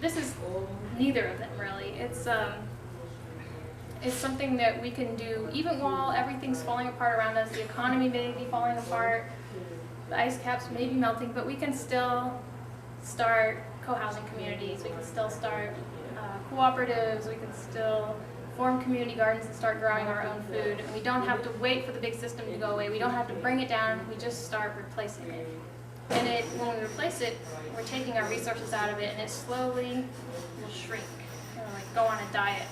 this is neither of them really. It's something that we can do even while everything's falling apart around us. The economy may be falling apart, the ice caps may be melting, but we can still start co-housing communities. We can still start cooperatives. We can still form community gardens and start growing our own food. And we don't have to wait for the big system to go away. We don't have to bring it down. We just start replacing it. And when we replace it, we're taking our resources out of it, and it slowly will shrink, like go on a diet.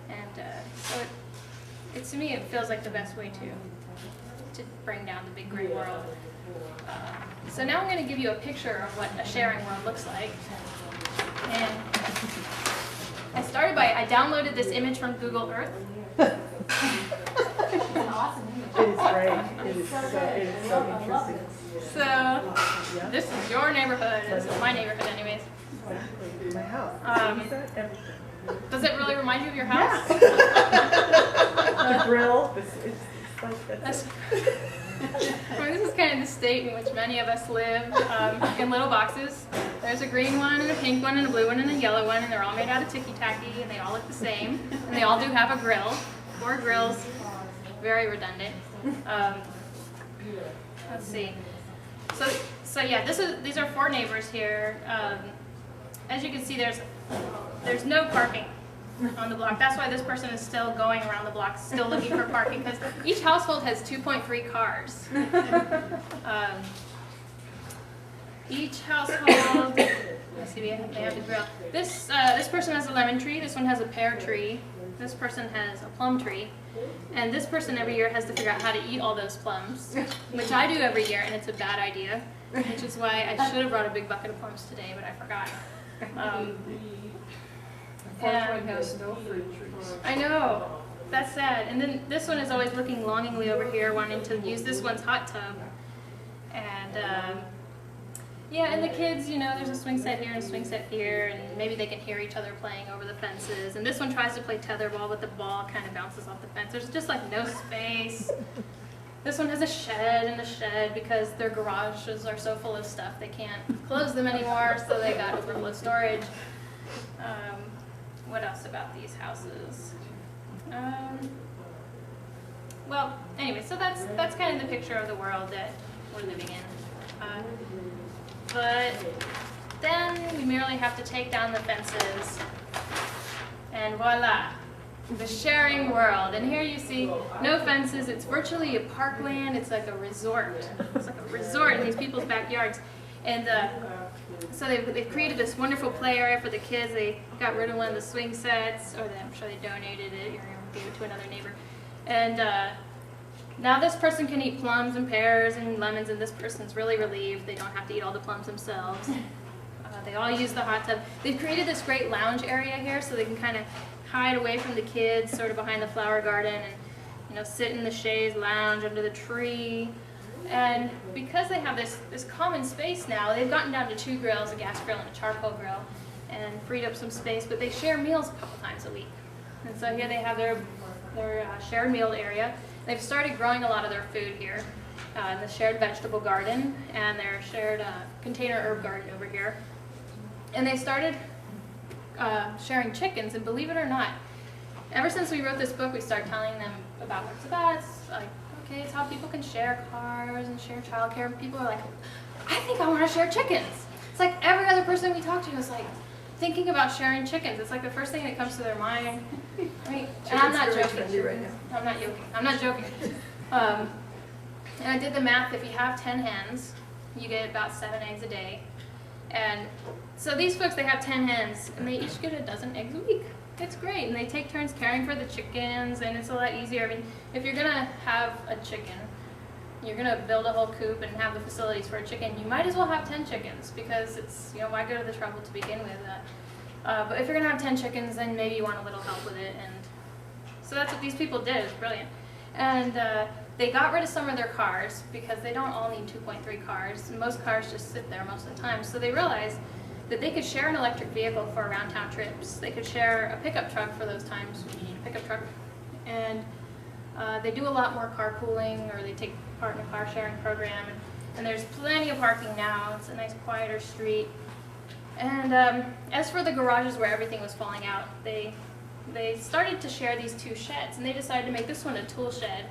And so to me, it feels like the best way to bring down the big gray world. So now I'm going to give you a picture of what a sharing world looks like. And I downloaded this image from Google Earth. It's an awesome image. It is great. It is so interesting. So this is your neighborhood. This is my neighborhood anyways. My house. Everything. Does it really remind you of your house? The grill. It's like that's This is kind of the state in which many of us live, in little boxes. There's a green one, and a pink one, and a blue one, and a yellow one, and they're all made out of ticky-tacky, and they all look the same. And they all do have a grill. 4 grills. Very redundant. Let's see. So yeah, these are 4 neighbors here. As you can see, there's no parking on the block. That's why this person is still going around the block, still looking for parking, because each household has 2.3 cars. Each household, let's see, they have the grill. This person has a lemon tree, this one has a pear tree, this person has a plum tree, and this person every year has to figure out how to eat all those plums, which I do every year, and it's a bad idea, which is why I should have brought a big bucket of plums today, but I forgot. Unfortunately, has no fruit trees. I know, that's sad. And then this one is always looking longingly over here, wanting to use this one's hot tub. And yeah, and the kids, there's a swing set here and a swing set here, and maybe they can hear each other playing over the fences. And this one tries to play tetherball, but the ball kind of bounces off the fence. There's just like no space. This one has a shed in the shed because their garages are so full of stuff they can't close them anymore, so they got overflow storage. What else about these houses? Well, anyway, so that's kind of the picture of the world that we're living in. But then we merely have to take down the fences, and voila, the sharing world. And here you see no fences. It's virtually a parkland. It's like a resort. It's like a resort in these people's backyards. And so they've created this wonderful play area for the kids. They got rid of one of the swing sets, or I'm sure they donated it or gave it to another neighbor. And now this person can eat plums and pears and lemons, and this person's really relieved. They don't have to eat all the plums themselves. They all use the hot tub. They've created this great lounge area here so they can kind of hide away from the kids, sort of behind the flower garden, and sit in the chaise lounge under the tree. And because they have this common space now, they've gotten down to 2 grills, a gas grill and a charcoal grill, and freed up some space, but they share meals a couple times a week. And so here they have their shared meal area. They've started growing a lot of their food here in the shared vegetable garden and their shared container herb garden over here. And they started sharing chickens, and believe it or not, ever since we wrote this book, we started telling them about what it's about. It's like, okay, it's how people can share cars and share childcare. And people are like, I think I want to share chickens. It's like every other person we talk to is like thinking about sharing chickens. It's like the first thing that comes to their mind. I mean, and I'm not joking. Right now. I'm not joking. I'm not joking. And I did the math. If you have 10 hens, you get about 7 eggs a day. And so these folks, they have 10 hens, and they each get a dozen eggs a week. It's great, and they take turns caring for the chickens, and it's a lot easier. I mean, if you're gonna have a chicken, you're gonna build a whole coop and have the facilities for a chicken, you might as well have 10 chickens, because it's, why go to the trouble to begin with? But if you're gonna have 10 chickens, then maybe you want a little help with it, and so that's what these people did. It was brilliant. And they got rid of some of their cars, because they don't all need 2.3 cars. Most cars just sit there most of the time, so they realized that they could share an electric vehicle for around-town trips. They could share a pickup truck for those times when you need a pickup truck. And they do a lot more carpooling, or they take part in a car sharing program. And there's plenty of parking now. It's a nice, quieter street. And as for the garages where everything was falling out, they started to share these 2 sheds, and they decided to make this one a tool shed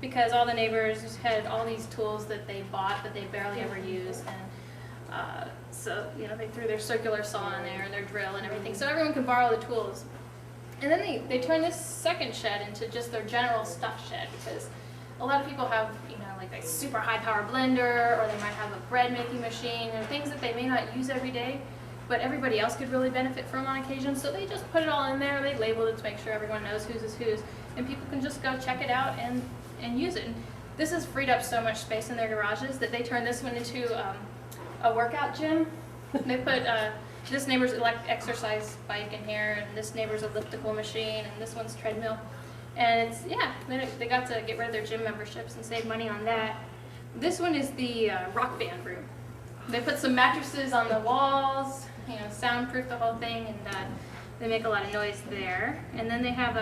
because all the neighbors had all these tools that they bought that they barely ever used, and so they threw their circular saw in there and their drill and everything, so everyone could borrow the tools. And then they turned this second shed into just their general stuff shed, because a lot of people have like a super high power blender, or they might have a bread making machine, or things that they may not use every day, but everybody else could really benefit from on occasion. So they just put it all in there. They labeled it to make sure everyone knows whose is whose, and people can just go check it out and use it. And this has freed up so much space in their garages that they turned this one into a workout gym. They put this neighbor's exercise bike in here, and this neighbor's elliptical machine, and this one's treadmill. And it's, they got to get rid of their gym memberships and save money on that. This one is the rock band room. They put some mattresses on the walls, soundproof the whole thing, and they make a lot of noise there. And then they have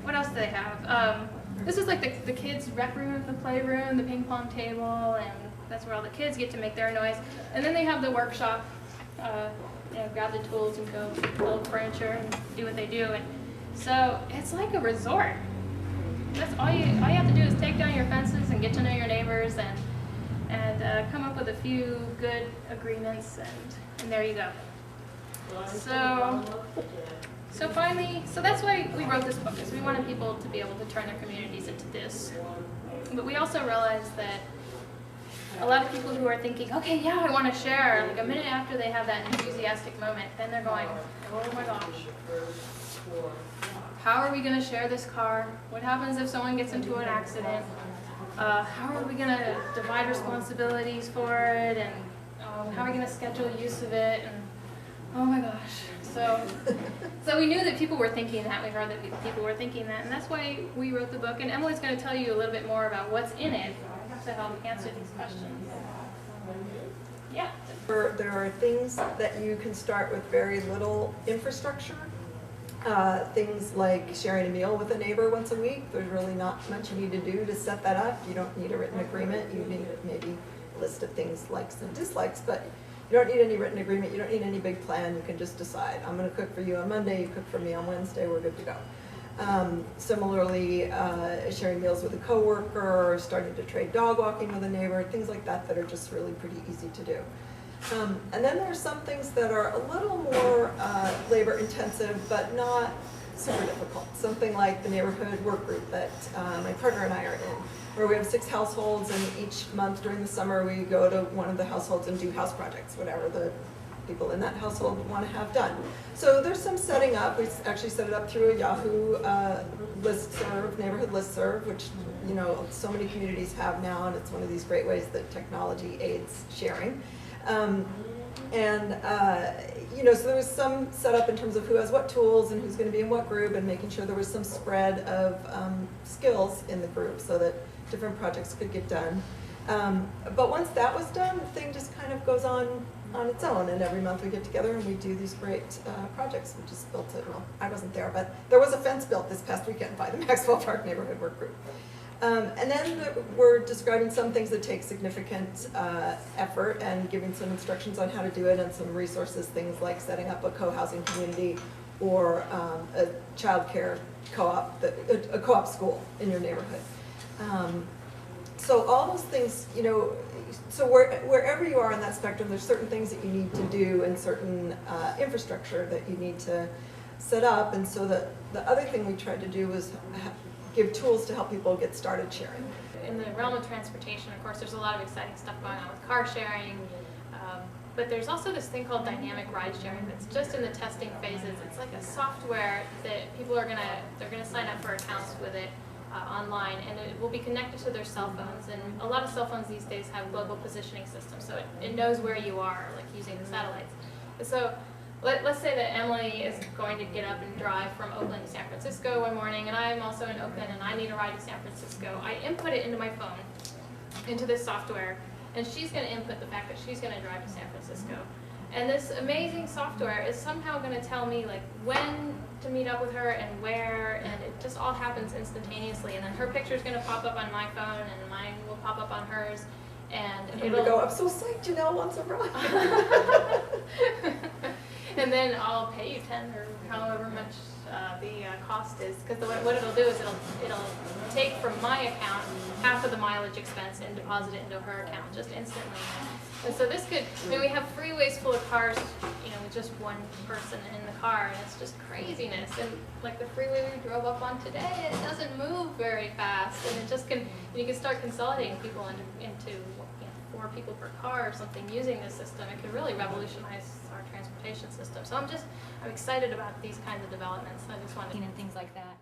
what else do they have? This is like the kids' rec room, the playroom, the ping pong table, and that's where all the kids get to make their noise. And then they have the workshop, grab the tools and go build furniture and do what they do. And so it's like a resort. That's all you have to do is take down your fences and get to know your neighbors and come up with a few good agreements, and there you go. So finally, that's why we wrote this book, is we wanted people to be able to turn their communities into this. But we also realized that a lot of people who are thinking, okay, yeah, I want to share, like a minute after they have that enthusiastic moment, then they're going, oh my gosh. How are we going to share this car? What happens if someone gets into an accident? How are we going to divide responsibilities for it? And how are we going to schedule use of it? And oh my gosh. So we knew that people were thinking that. We heard that people were thinking that. And that's why we wrote the book. And Emily's going to tell you a little bit more about what's in it to help answer these questions. Yeah. There are things that you can start with very little infrastructure. Things like sharing a meal with a neighbor once a week. There's really not much you need to do to set that up. You don't need a written agreement. You need maybe a list of things, likes and dislikes, but you don't need any written agreement. You don't need any big plan. You can just decide, I'm going to cook for you on Monday, you cook for me on Wednesday, we're good to go. Similarly, sharing meals with a coworker, or starting to trade dog walking with a neighbor, things like that that are just really pretty easy to do. And then there are some things that are a little more labor intensive, but not super difficult. Something like the neighborhood work group that my partner and I are in, where we have 6 households, and each month during the summer we go to one of the households and do house projects, whatever the people in that household want to have done. So there's some setting up. We actually set it up through a Yahoo listserv, neighborhood listserv, which so many communities have now, and it's one of these great ways that technology aids sharing. So there was some setup in terms of who has what tools and who's going to be in what group, and making sure there was some spread of skills in the group so that different projects could get done. But once that was done, the thing just kind of goes on its own, and every month we get together and we do these great projects. We just built it, well, I wasn't there, but there was a fence built this past weekend by the Maxwell Park Neighborhood Work Group. And then we're describing some things that take significant effort, and giving some instructions on how to do it, and some resources, things like setting up a co-housing community, or a child care co-op, a co-op school in your neighborhood. So all those things, so wherever you are on that spectrum, there's certain things that you need to do, and certain infrastructure that you need to set up. And so the other thing we tried to do was give tools to help people get started sharing. In the realm of transportation, of course, there's a lot of exciting stuff going on with car sharing, but there's also this thing called dynamic ride sharing that's just in the testing phases. It's like a software that people are gonna sign up for accounts with it online, and it will be connected to their cell phones. And a lot of cell phones these days have global positioning systems, so it knows where you are, like using the satellites. And so let's say that Emily is going to get up and drive from Oakland to San Francisco one morning, and I'm also in Oakland and I need a ride to San Francisco. I input it into my phone, into this software, and she's going to input the fact that she's going to drive to San Francisco. And this amazing software is somehow going to tell me like when to meet up with her and where, and it just all happens instantaneously. And then her picture is going to pop up on my phone, and mine will pop up on hers. and I'm gonna it'll go, I'm so psyched Janelle wants a ride. and then I'll pay you 10 or however much the cost is, because what it'll do is it'll take from my account half of the mileage expense and deposit it into her account just instantly. And so this could, I mean, we have freeways full of cars, you know, with just one person in the car, and it's just craziness. And like the freeway we drove up on today, it doesn't move very fast, and it just can, you can start consolidating people into you know, 4 people per car or something using this system. It could really revolutionize our transportation system. So I'm excited about these kinds of developments. I just wanted to, and things like that.